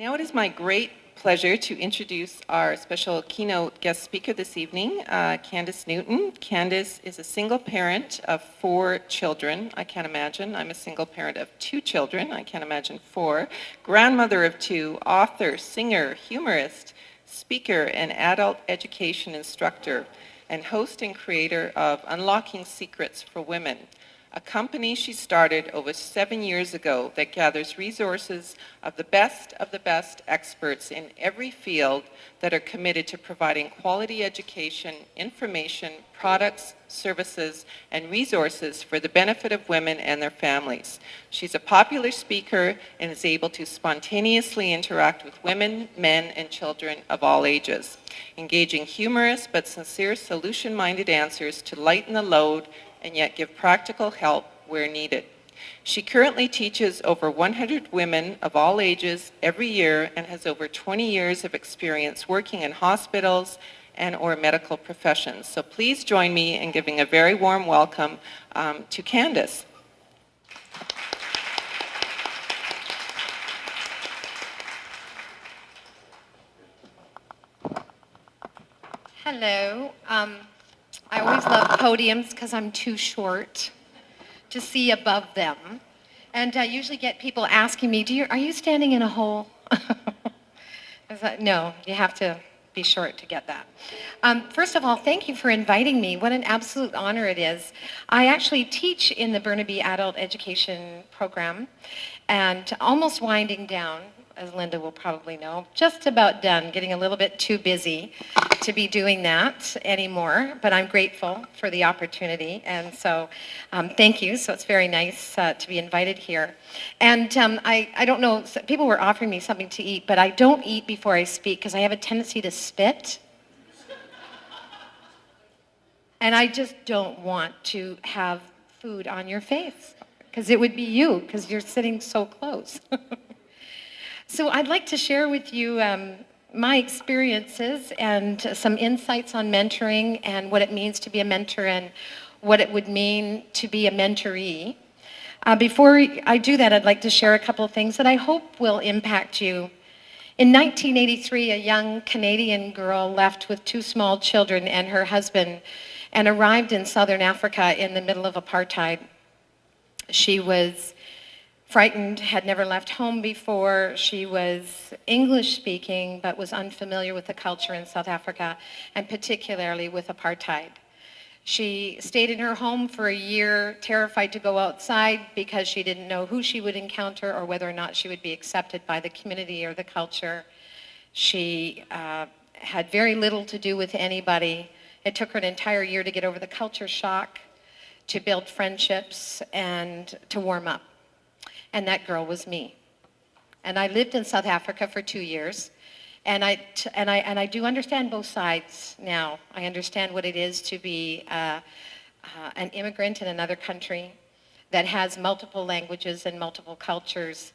Now it is my great pleasure to introduce our special keynote guest speaker this evening, Candace Newton. Candace is a single parent of 4 children. I can't imagine. I'm a single parent of 2 children. I can't imagine 4. Grandmother of 2, author, singer, humorist, speaker, and adult education instructor, and host and creator of Unlocking Secrets for Women, a company she started over 7 years ago that gathers resources of the best experts in every field that are committed to providing quality education, information, products, services, and resources for the benefit of women and their families. She's a popular speaker and is able to spontaneously interact with women, men, and children of all ages, engaging humorous but sincere solution-minded answers to lighten the load and yet give practical help where needed. She currently teaches over 100 women of all ages every year and has over 20 years of experience working in hospitals and or medical professions. So please join me in giving a very warm welcome to Candace. Hello. I always love podiums because I'm too short to see above them. And I usually get people asking me, are you standing in a hole? I thought, no, you have to be short to get that. First of all, thank you for inviting me. What an absolute honor it is. I actually teach in the Burnaby Adult Education Program and almost winding down, as Linda will probably know, just about done, getting a little bit too busy to be doing that anymore, but I'm grateful for the opportunity, and so thank you. So it's very nice to be invited here. And I don't know, people were offering me something to eat, but I don't eat before I speak because I have a tendency to spit. And I just don't want to have food on your face, because it would be you, because you're sitting so close. So I'd like to share with you my experiences and some insights on mentoring and what it means to be a mentor and what it would mean to be a mentoree. Before I do that, I'd like to share a couple of things that I hope will impact you. In 1983, a young Canadian girl left with 2 small children and her husband and arrived in southern Africa in the middle of apartheid. She was frightened, had never left home before. She was English speaking, but was unfamiliar with the culture in South Africa, and particularly with apartheid. She stayed in her home for a year, terrified to go outside because she didn't know who she would encounter or whether or not she would be accepted by the community or the culture. She had very little to do with anybody. It took her an entire year to get over the culture shock, to build friendships, and to warm up. And that girl was me. And I lived in South Africa for 2 years, and I do understand both sides now. I understand what it is to be an immigrant in another country that has multiple languages and multiple cultures,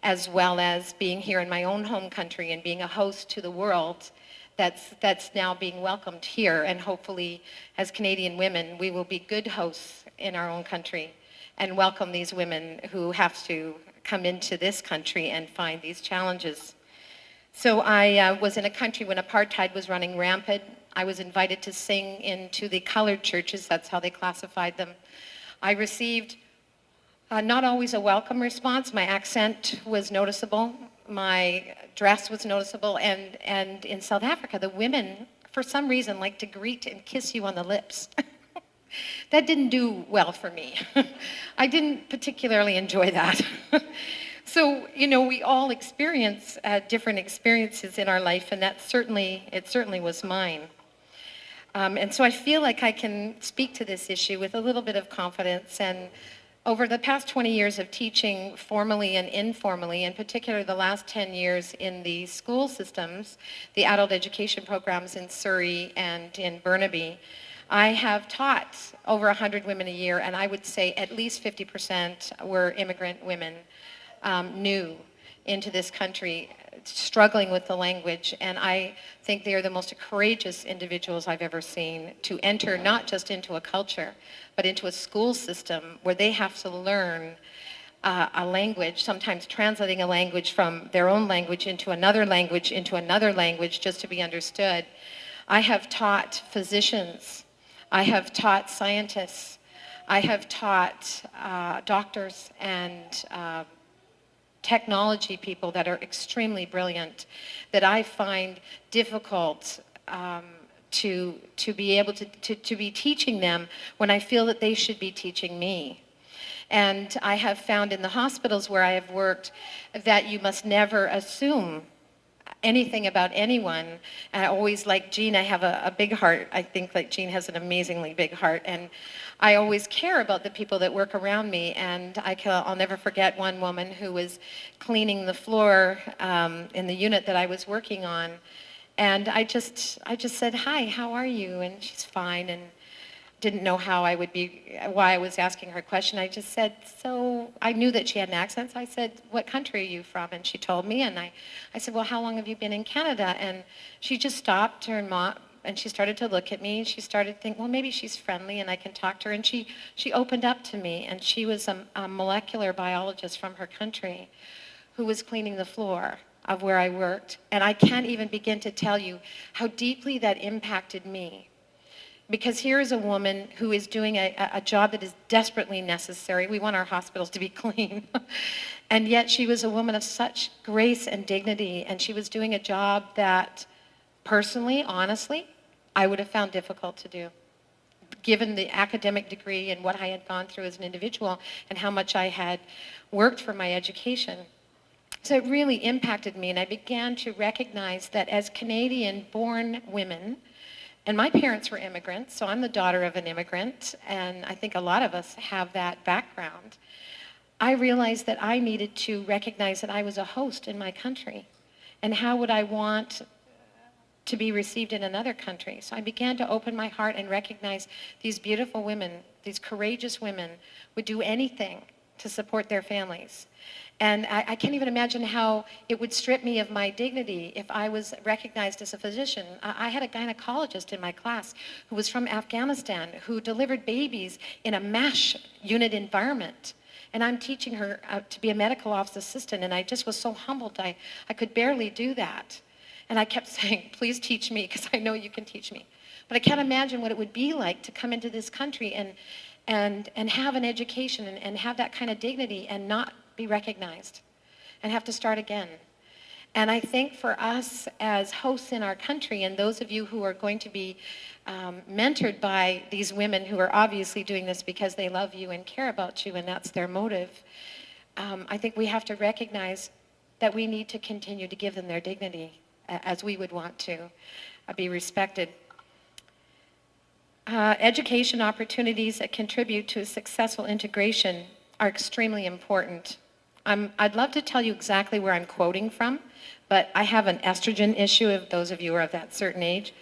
as well as being here in my own home country and being a host to the world that's now being welcomed here. And hopefully, as Canadian women, we will be good hosts in our own country and welcome these women who have to come into this country and find these challenges. So I was in a country when apartheid was running rampant. I was invited to sing into the colored churches, that's how they classified them. I received not always a welcome response. My accent was noticeable, my dress was noticeable, and in South Africa, the women, for some reason, like to greet and kiss you on the lips. That didn't do well for me. I didn't particularly enjoy that. So, you know, we all experience different experiences in our life, and it certainly was mine. And so I feel like I can speak to this issue with a little bit of confidence. And over the past 20 years of teaching formally and informally, in particular the last 10 years in the school systems, the adult education programs in Surrey and in Burnaby, I have taught over 100 women a year, and I would say at least 50% were immigrant women, new into this country, struggling with the language, and I think they are the most courageous individuals I've ever seen to enter not just into a culture, but into a school system where they have to learn a language, sometimes translating a language from their own language into another language just to be understood. I have taught physicians. I have taught scientists. I have taught doctors and technology people that are extremely brilliant, that I find difficult to be able to be teaching them when I feel that they should be teaching me. And I have found in the hospitals where I have worked that you must never assume anything about anyone. And I always, like Jean, I have a big heart. I think like Jean has an amazingly big heart. And I always care about the people that work around me. And I'll never forget one woman who was cleaning the floor in the unit that I was working on. And I just said, "Hi, how are you?" And she's fine. And didn't know why I was asking her a question. I just said, so I knew that she had an accent, so I said, "What country are you from?" And she told me, and I said, "Well, how long have you been in Canada?" And she just stopped, and she started to look at me, and she started to think, well, maybe she's friendly and I can talk to her. And she opened up to me, and she was a molecular biologist from her country who was cleaning the floor of where I worked. And I can't even begin to tell you how deeply that impacted me. Because here is a woman who is doing a job that is desperately necessary. We want our hospitals to be clean. And yet she was a woman of such grace and dignity, and she was doing a job that personally, honestly, I would have found difficult to do, given the academic degree and what I had gone through as an individual and how much I had worked for my education. So it really impacted me, and I began to recognize that as Canadian-born women, and my parents were immigrants, so I'm the daughter of an immigrant, and I think a lot of us have that background. I realized that I needed to recognize that I was a host in my country, and how would I want to be received in another country? So I began to open my heart and recognize these beautiful women, these courageous women, would do anything to support their families. And I can't even imagine how it would strip me of my dignity if I was recognized as a physician. I had a gynecologist in my class who was from Afghanistan, who delivered babies in a MASH unit environment. And I'm teaching her to be a medical office assistant, and I just was so humbled. I could barely do that. And I kept saying, "Please teach me, because I know you can teach me." But I can't imagine what it would be like to come into this country and have an education and have that kind of dignity and not be recognized and have to start again. And I think for us as hosts in our country, and those of you who are going to be mentored by these women who are obviously doing this because they love you and care about you, and that's their motive, I think we have to recognize that we need to continue to give them their dignity as we would want to be respected. Education opportunities that contribute to a successful integration are extremely important. I'd love to tell you exactly where I'm quoting from, but I have an estrogen issue, if those of you are of that certain age.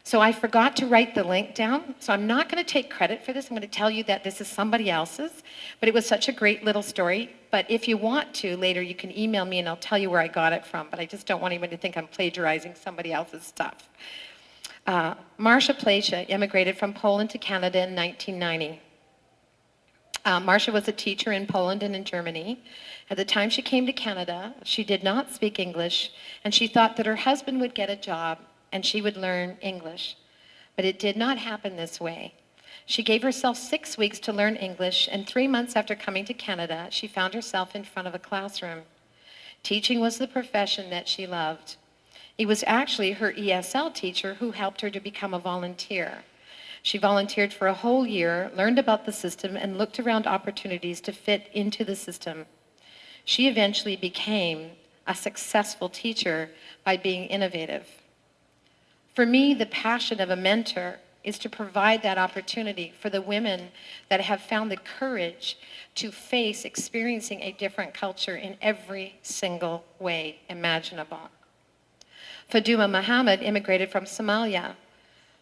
So I forgot to write the link down, so I'm not going to take credit for this. I'm going to tell you that this is somebody else's, but it was such a great little story. But if you want to, later you can email me and I'll tell you where I got it from, but I just don't want anyone to think I'm plagiarizing somebody else's stuff. Marcia Placia immigrated from Poland to Canada in 1990. Marcia was a teacher in Poland and in Germany. At the time she came to Canada, she did not speak English, and she thought that her husband would get a job and she would learn English. But it did not happen this way. She gave herself 6 weeks to learn English, and 3 months after coming to Canada, she found herself in front of a classroom. Teaching was the profession that she loved. It was actually her ESL teacher who helped her to become a volunteer. She volunteered for a whole year, learned about the system, and looked around opportunities to fit into the system. She eventually became a successful teacher by being innovative. For me, the passion of a mentor is to provide that opportunity for the women that have found the courage to face experiencing a different culture in every single way imaginable. Faduma Muhammad immigrated from Somalia.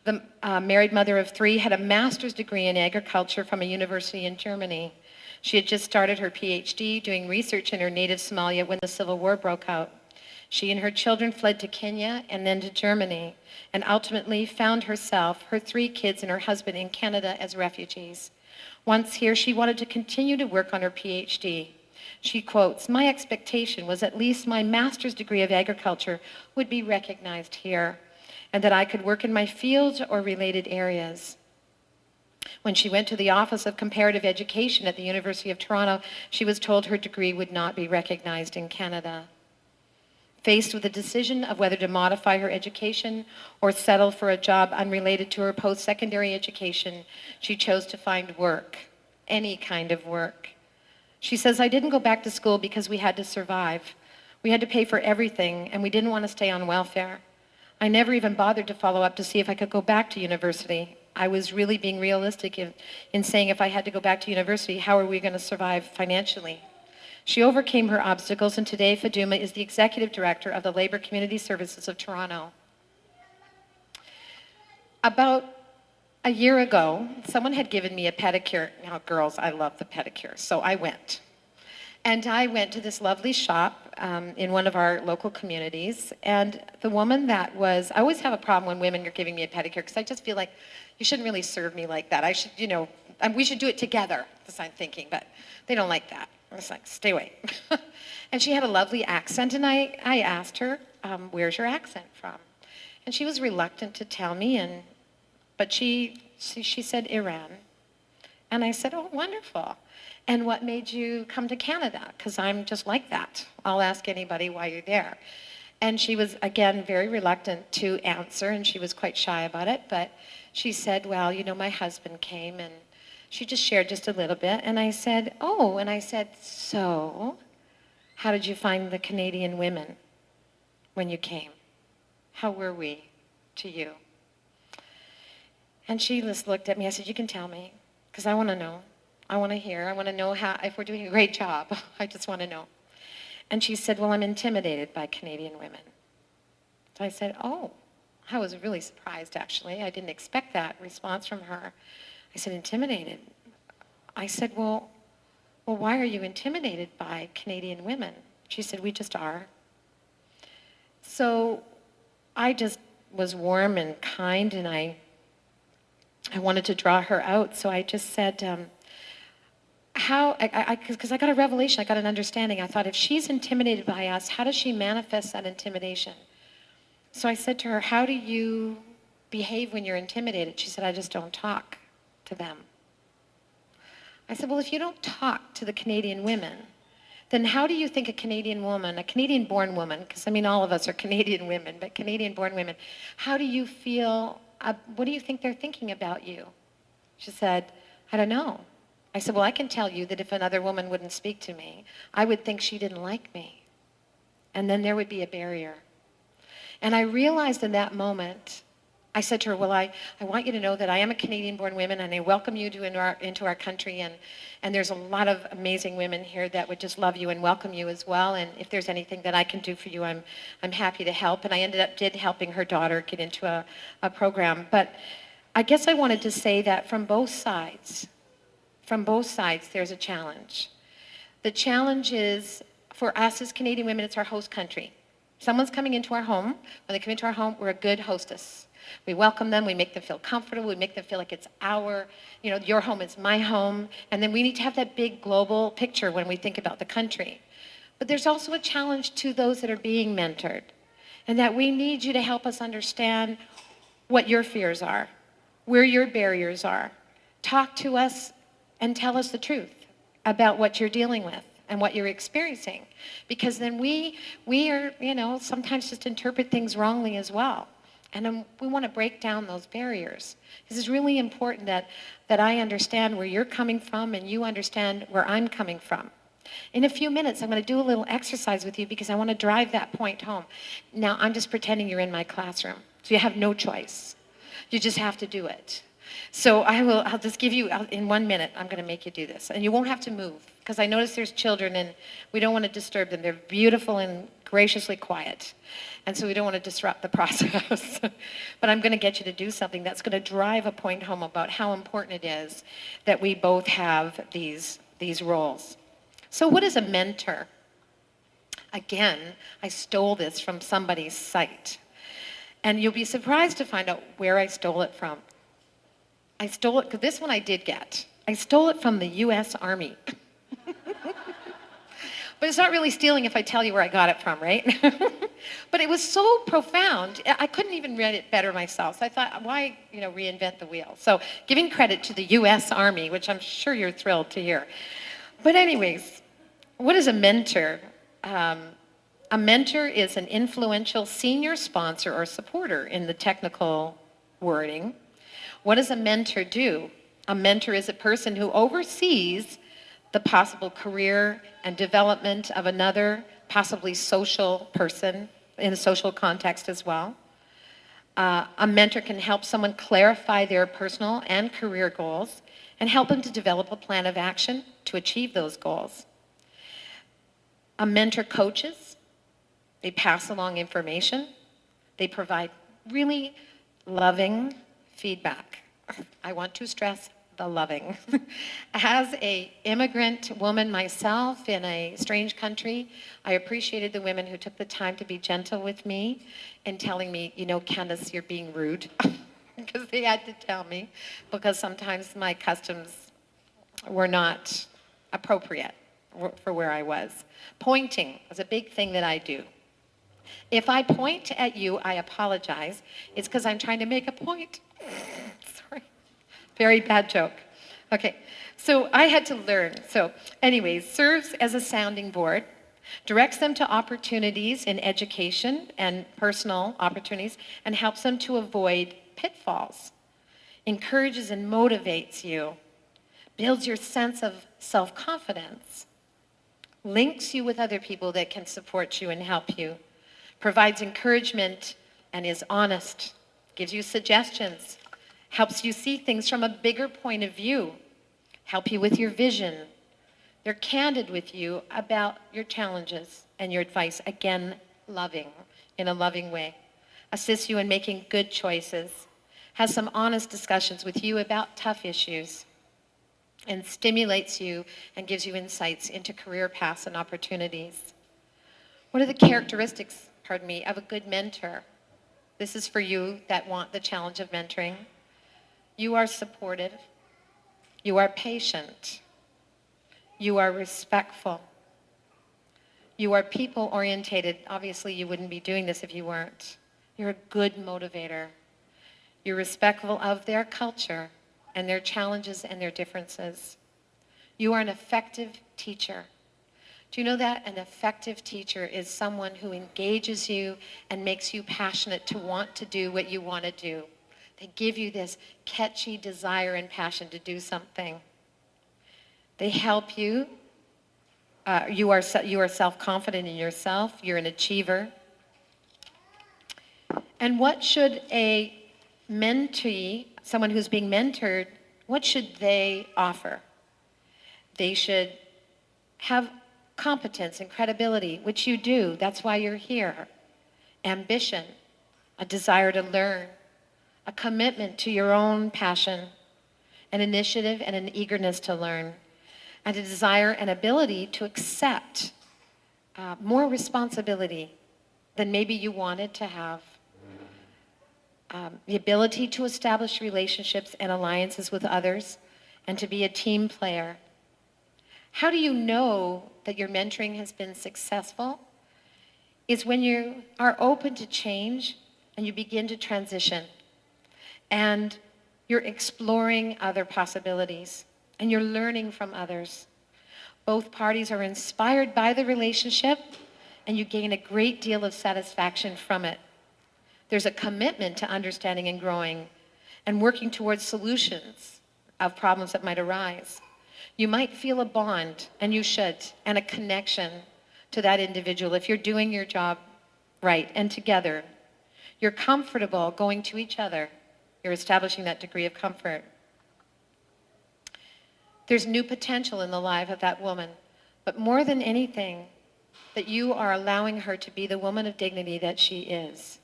The married mother of 3 had a master's degree in agriculture from a university in Germany. She had just started her PhD doing research in her native Somalia when the Civil War broke out. She and her children fled to Kenya and then to Germany, and ultimately found herself, her 3 kids, and her husband in Canada as refugees. Once here, she wanted to continue to work on her PhD. She quotes, "My expectation was at least my master's degree of agriculture would be recognized here, and that I could work in my field or related areas." When she went to the Office of Comparative Education at the University of Toronto, she was told her degree would not be recognized in Canada. Faced with the decision of whether to modify her education or settle for a job unrelated to her post-secondary education, she chose to find work, any kind of work. She says, "I didn't go back to school because we had to survive. We had to pay for everything, and we didn't want to stay on welfare. I never even bothered to follow up to see if I could go back to university. I was really being realistic in saying if I had to go back to university, how are we going to survive financially?" She overcame her obstacles, and today Faduma is the executive director of the Labour Community Services of Toronto. About a year ago, someone had given me a pedicure. Now, girls, I love the pedicure, so I went. And I went to this lovely shop in one of our local communities, and the woman that was, I always have a problem when women are giving me a pedicure, because I just feel like you shouldn't really serve me like that. I should, we should do it together, that's what I'm thinking, but they don't like that. I was like, stay away. And she had a lovely accent, and I asked her, where's your accent from? And she was reluctant to tell me, but she said Iran. And I said, oh, wonderful. And what made you come to Canada? Because I'm just like that. I'll ask anybody why you're there. And she was, again, very reluctant to answer, and she was quite shy about it. But she said, well, my husband came, and she just shared just a little bit. And I said, oh, and I said, so how did you find the Canadian women when you came? How were we to you? And she just looked at me. I said, you can tell me, because I want to know. I want to hear. I want to know if we're doing a great job. I just want to know. And she said, well, I'm intimidated by Canadian women. So I said, oh. I was really surprised, actually. I didn't expect that response from her. I said, intimidated? I said, well, why are you intimidated by Canadian women? She said, we just are. So I just was warm and kind, and I wanted to draw her out. So I just said, because I got a revelation, I got an understanding. I thought, if she's intimidated by us, how does she manifest that intimidation? So I said to her, how do you behave when you're intimidated? She said, I just don't talk to them. I said, well, if you don't talk to the Canadian women, then how do you think a Canadian woman, a Canadian-born woman, because all of us are Canadian women, but Canadian-born women, how do you feel, what do you think they're thinking about you? She said, I don't know. I said, well, I can tell you that if another woman wouldn't speak to me, I would think she didn't like me. And then there would be a barrier. And I realized in that moment, I said to her, well, I want you to know that I am a Canadian-born woman, and I welcome you into our country, and there's a lot of amazing women here that would just love you and welcome you as well, and if there's anything that I can do for you, I'm happy to help. And I ended up helping her daughter get into a program. But I guess I wanted to say that from both sides, there's a challenge. The challenge is, for us as Canadian women, it's our host country. Someone's coming into our home. When they come into our home, we're a good hostess. We welcome them, we make them feel comfortable, we make them feel like it's your home is my home. And then we need to have that big global picture when we think about the country. But there's also a challenge to those that are being mentored, and that we need you to help us understand what your fears are, where your barriers are. Talk to us and tell us the truth about what you're dealing with and what you're experiencing. Because then we are, sometimes just interpret things wrongly as well. And we want to break down those barriers. This is really important that I understand where you're coming from and you understand where I'm coming from. In a few minutes, I'm going to do a little exercise with you because I want to drive that point home. Now, I'm just pretending you're in my classroom, so you have no choice. You just have to do it. So I'll just give you, in 1 minute, I'm going to make you do this. And you won't have to move, because I notice there's children and we don't want to disturb them. They're beautiful and graciously quiet. And so we don't want to disrupt the process. But I'm going to get you to do something that's going to drive a point home about how important it is that we both have these roles. So what is a mentor? Again, I stole this from somebody's site. And you'll be surprised to find out where I stole it from. I stole it, because this one I did get. I stole it from the U.S. Army. But it's not really stealing if I tell you where I got it from, right? But it was so profound. I couldn't even read it better myself. So I thought, why, reinvent the wheel? So giving credit to the U.S. Army, which I'm sure you're thrilled to hear. But anyways, what is a mentor? A mentor is an influential senior sponsor or supporter in the technical wording. What does a mentor do? A mentor is a person who oversees the possible career and development of another, possibly social person in a social context as well. A mentor can help someone clarify their personal and career goals and help them to develop a plan of action to achieve those goals. A mentor coaches. They pass along information. They provide really loving feedback. I want to stress the loving. As an immigrant woman myself in a strange country, I appreciated the women who took the time to be gentle with me and telling me, Candace, you're being rude. Because they had to tell me, because sometimes my customs were not appropriate for where I was. Pointing was a big thing that I do. If I point at you, I apologize. It's because I'm trying to make a point. Sorry. Very bad joke. Okay, so I had to learn. So anyways, serves as a sounding board, directs them to opportunities in education and personal opportunities, and helps them to avoid pitfalls, encourages and motivates you, builds your sense of self-confidence, links you with other people that can support you and help you, provides encouragement and is honest, gives you suggestions, helps you see things from a bigger point of view, help you with your vision. They're candid with you about your challenges and your advice, again, loving, in a loving way, assists you in making good choices, has some honest discussions with you about tough issues, and stimulates you and gives you insights into career paths and opportunities. What are the characteristics, of a good mentor? This is for you that want the challenge of mentoring. You are supportive. You are patient. You are respectful. You are people-orientated. Obviously, you wouldn't be doing this if you weren't. You're a good motivator. You're respectful of their culture and their challenges and their differences. You are an effective teacher. Do you know that an effective teacher is someone who engages you and makes you passionate to want to do what you want to do? They give you this catchy desire and passion to do something. They help you. You are self-confident in yourself. You're an achiever. And what should a mentee, someone who's being mentored, what should they offer? They should have competence and credibility, which you do. That's why you're here. Ambition, a desire to learn, a commitment to your own passion, an initiative and an eagerness to learn, and a desire and ability to accept more responsibility than maybe you wanted to have. The ability to establish relationships and alliances with others and to be a team player. How do you know that your mentoring has been successful? Is when you are open to change and you begin to transition and you're exploring other possibilities and you're learning from others. Both parties are inspired by the relationship and you gain a great deal of satisfaction from it. There's a commitment to understanding and growing and working towards solutions of problems that might arise. You might feel a bond, and you should, and a connection to that individual if you're doing your job right and together. You're comfortable going to each other. You're establishing that degree of comfort. There's new potential in the life of that woman, but more than anything, that you are allowing her to be the woman of dignity that she is.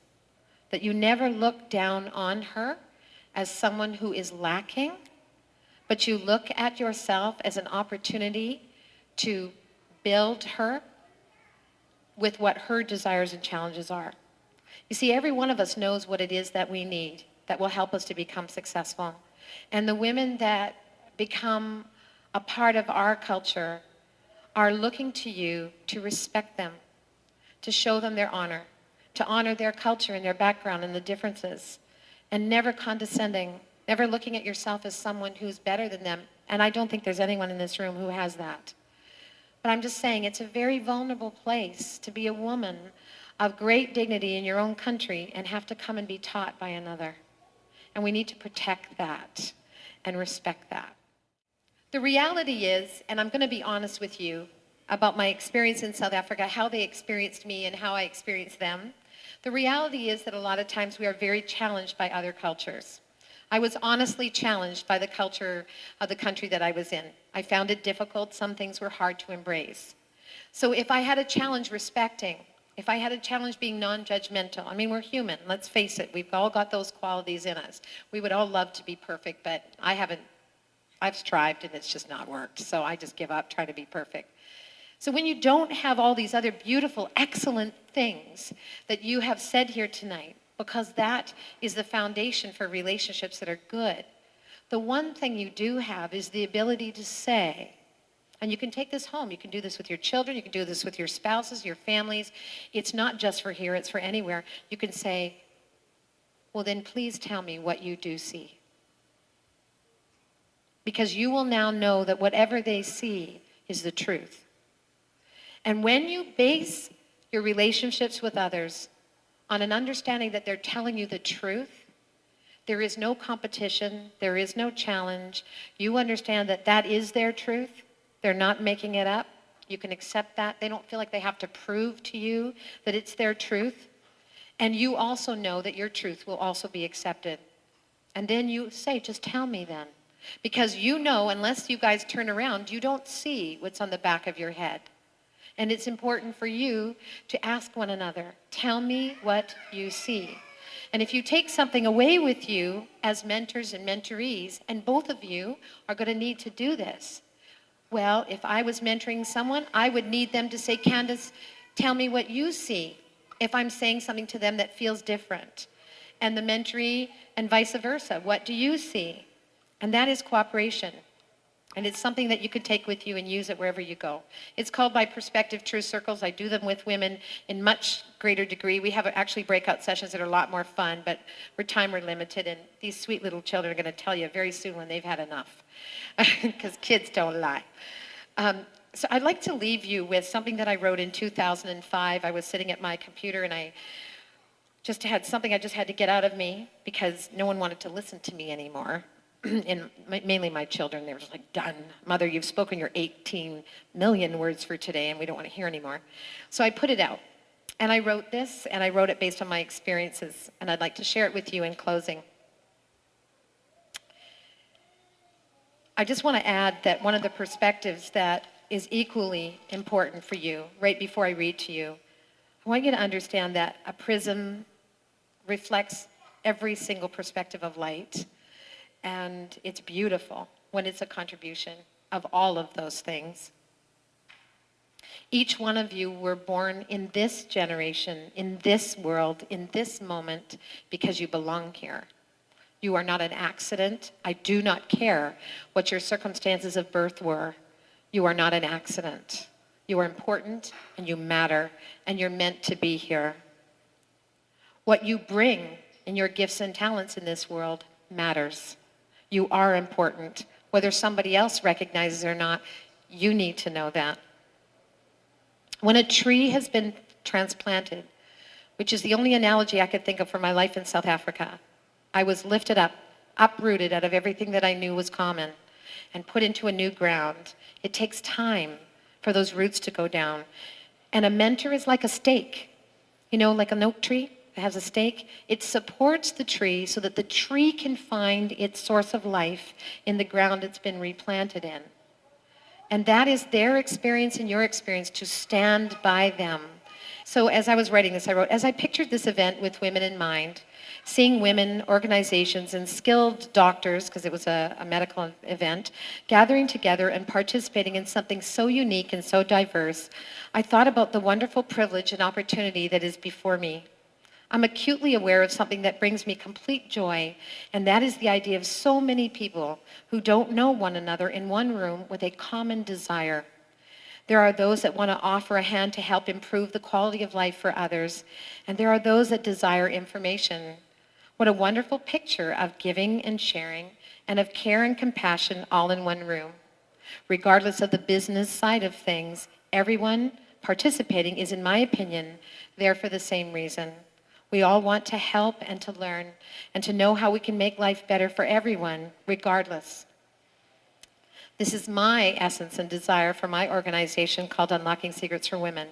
That you never look down on her as someone who is lacking, but you look at yourself as an opportunity to build her with what her desires and challenges are. You see, every one of us knows what it is that we need that will help us to become successful. And the women that become a part of our culture are looking to you to respect them, to show them their honor, to honor their culture and their background and the differences, and never condescending, never looking at yourself as someone who's better than them. And I don't think there's anyone in this room who has that. But I'm just saying it's a very vulnerable place to be a woman of great dignity in your own country and have to come and be taught by another. And we need to protect that and respect that. The reality is, and I'm going to be honest with you about my experience in South Africa, how they experienced me and how I experienced them. The reality is that a lot of times we are very challenged by other cultures. I was honestly challenged by the culture of the country that I was in. I found it difficult. Some things were hard to embrace. So if I had a challenge respecting, if I had a challenge being non-judgmental, I mean, we're human, let's face it, we've all got those qualities in us. We would all love to be perfect, but I've strived and it's just not worked. So I just give up trying to be perfect. So when you don't have all these other beautiful, excellent things that you have said here tonight, because that is the foundation for relationships that are good, the one thing you do have is the ability to say, and you can take this home, you can do this with your children, you can do this with your spouses, your families. It's not just for here, it's for anywhere. You can say, well then please tell me what you do see. Because you will now know that whatever they see is the truth. And when you base your relationships with others on an understanding that they're telling you the truth, there is no competition, there is no challenge. You understand that that is their truth. They're not making it up. You can accept that. They don't feel like they have to prove to you that it's their truth. And you also know that your truth will also be accepted. And then you say, just tell me then. Because you know, unless you guys turn around, you don't see what's on the back of your head. And it's important for you to ask one another, tell me what you see. And if you take something away with you as mentors and mentorees, and both of you are going to need to do this. Well, if I was mentoring someone, I would need them to say, Candace, tell me what you see. If I'm saying something to them that feels different. And the mentoree and vice versa, what do you see? And that is cooperation. And it's something that you could take with you and use it wherever you go. It's called by Perspective Truth Circles. I do them with women in much greater degree. We have actually breakout sessions that are a lot more fun, but we're limited, and these sweet little children are going to tell you very soon when they've had enough, because kids don't lie. So I'd like to leave you with something that I wrote in 2005. I was sitting at my computer, and I just had something I just had to get out of me because no one wanted to listen to me anymore. And mainly my children, they were just like, done. Mother, you've spoken your 18 million words for today, and we don't want to hear anymore. So I put it out, and I wrote this, and I wrote it based on my experiences, and I'd like to share it with you in closing. I just want to add that one of the perspectives that is equally important for you, right before I read to you, I want you to understand that a prism reflects every single perspective of light. And it's beautiful when it's a contribution of all of those things. Each one of you were born in this generation, in this world, in this moment, because you belong here. You are not an accident. I do not care what your circumstances of birth were. You are not an accident. You are important, and you matter, and you're meant to be here. What you bring in your gifts and talents in this world matters. You are important. Whether somebody else recognizes it or not, you need to know that. When a tree has been transplanted, which is the only analogy I could think of for my life in South Africa, I was lifted up, uprooted out of everything that I knew was common, and put into a new ground. It takes time for those roots to go down. And a mentor is like a stake, you know, like an oak tree. It has a stake. It supports the tree so that the tree can find its source of life in the ground it's been replanted in. And that is their experience and your experience, to stand by them. So as I was writing this, I wrote, as I pictured this event with women in mind, seeing women, organizations, and skilled doctors, because it was a medical event, gathering together and participating in something so unique and so diverse, I thought about the wonderful privilege and opportunity that is before me. I'm acutely aware of something that brings me complete joy, and that is the idea of so many people who don't know one another in one room with a common desire. There are those that want to offer a hand to help improve the quality of life for others, and there are those that desire information. What a wonderful picture of giving and sharing and of care and compassion all in one room. Regardless of the business side of things, everyone participating is, in my opinion, there for the same reason. We all want to help and to learn and to know how we can make life better for everyone, regardless. This is my essence and desire for my organization called Unlocking Secrets for Women.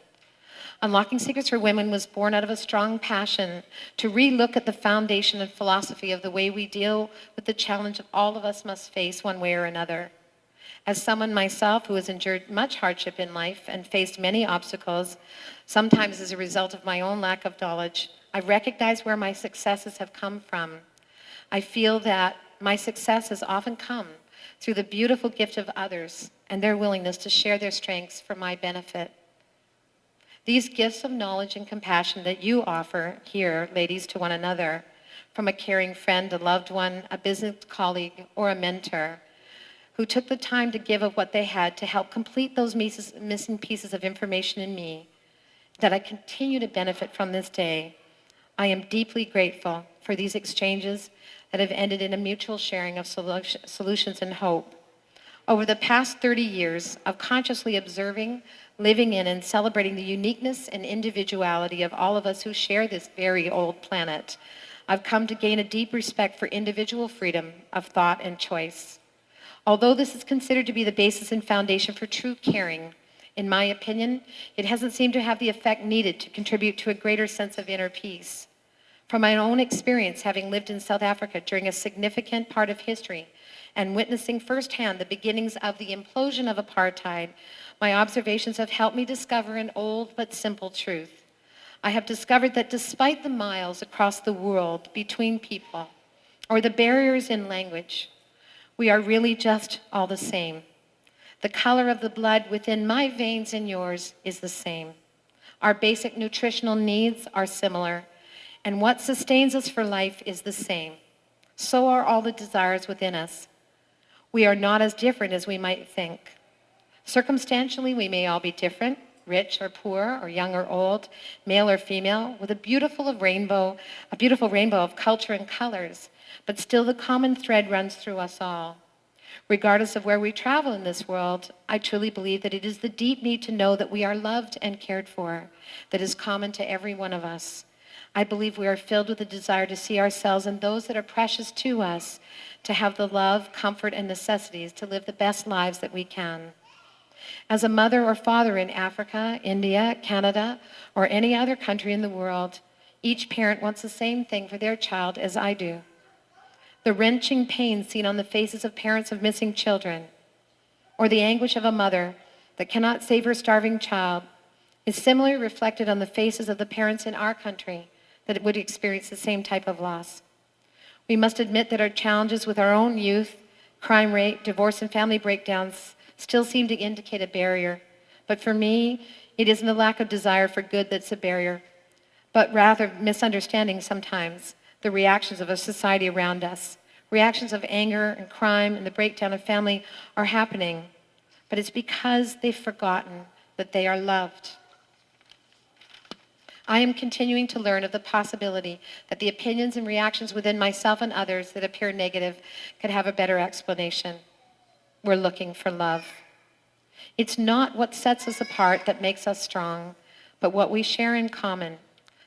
Unlocking Secrets for Women was born out of a strong passion to relook at the foundation and philosophy of the way we deal with the challenge all of us must face one way or another. As someone myself who has endured much hardship in life and faced many obstacles, sometimes as a result of my own lack of knowledge, I recognize where my successes have come from. I feel that my success has often come through the beautiful gift of others and their willingness to share their strengths for my benefit. These gifts of knowledge and compassion that you offer here, ladies, to one another, from a caring friend, a loved one, a business colleague, or a mentor, who took the time to give of what they had to help complete those missing pieces of information in me, that I continue to benefit from this day. I am deeply grateful for these exchanges that have ended in a mutual sharing of solutions and hope. Over the past 30 years of consciously observing, living in, and celebrating the uniqueness and individuality of all of us who share this very old planet, I've come to gain a deep respect for individual freedom of thought and choice. Although this is considered to be the basis and foundation for true caring, in my opinion, it hasn't seemed to have the effect needed to contribute to a greater sense of inner peace. From my own experience, having lived in South Africa during a significant part of history and witnessing firsthand the beginnings of the implosion of apartheid, my observations have helped me discover an old but simple truth. I have discovered that despite the miles across the world between people, or the barriers in language, we are really just all the same. The color of the blood within my veins and yours is the same. Our basic nutritional needs are similar, and what sustains us for life is the same. So are all the desires within us. We are not as different as we might think. Circumstantially, we may all be different, rich or poor, or young or old, male or female, with a beautiful rainbow of culture and colors, but still the common thread runs through us all. Regardless of where we travel in this world, I truly believe that it is the deep need to know that we are loved and cared for that is common to every one of us. I believe we are filled with a desire to see ourselves and those that are precious to us, to have the love, comfort, and necessities to live the best lives that we can. As a mother or father in Africa, India, Canada, or any other country in the world, each parent wants the same thing for their child as I do. The wrenching pain seen on the faces of parents of missing children, or the anguish of a mother that cannot save her starving child, is similarly reflected on the faces of the parents in our country that would experience the same type of loss. We must admit that our challenges with our own youth, crime rate, divorce, and family breakdowns still seem to indicate a barrier. But for me, it isn't the lack of desire for good that's a barrier, but rather misunderstanding sometimes the reactions of a society around us. Reactions of anger and crime and the breakdown of family are happening, but it's because they've forgotten that they are loved. I am continuing to learn of the possibility that the opinions and reactions within myself and others that appear negative could have a better explanation. We're looking for love. It's not what sets us apart that makes us strong, but what we share in common.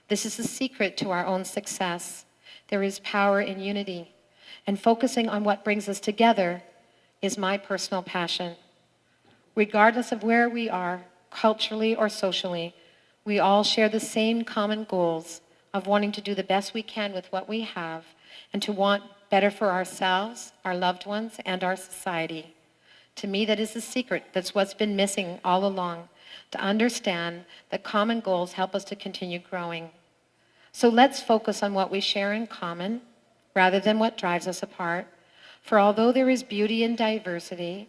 This is the secret to our own success. There is power in unity, and focusing on what brings us together is my personal passion. Regardless of where we are, culturally or socially, we all share the same common goals of wanting to do the best we can with what we have and to want better for ourselves, our loved ones, and our society. To me, that is the secret. That's what's been missing all along, to understand that common goals help us to continue growing. So let's focus on what we share in common rather than what drives us apart. For although there is beauty in diversity,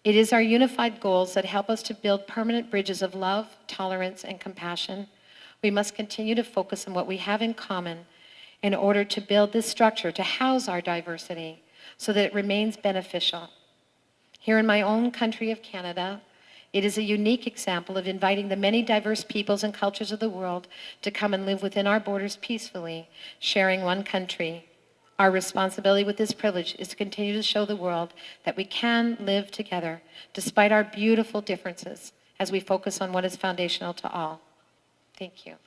it is our unified goals that help us to build permanent bridges of love, tolerance, and compassion. We must continue to focus on what we have in common in order to build this structure to house our diversity so that it remains beneficial. Here in my own country of Canada, It is a unique example of inviting the many diverse peoples and cultures of the world to come and live within our borders peacefully, sharing one country. Our responsibility with this privilege is to continue to show the world that we can live together despite our beautiful differences as we focus on what is foundational to all. Thank you.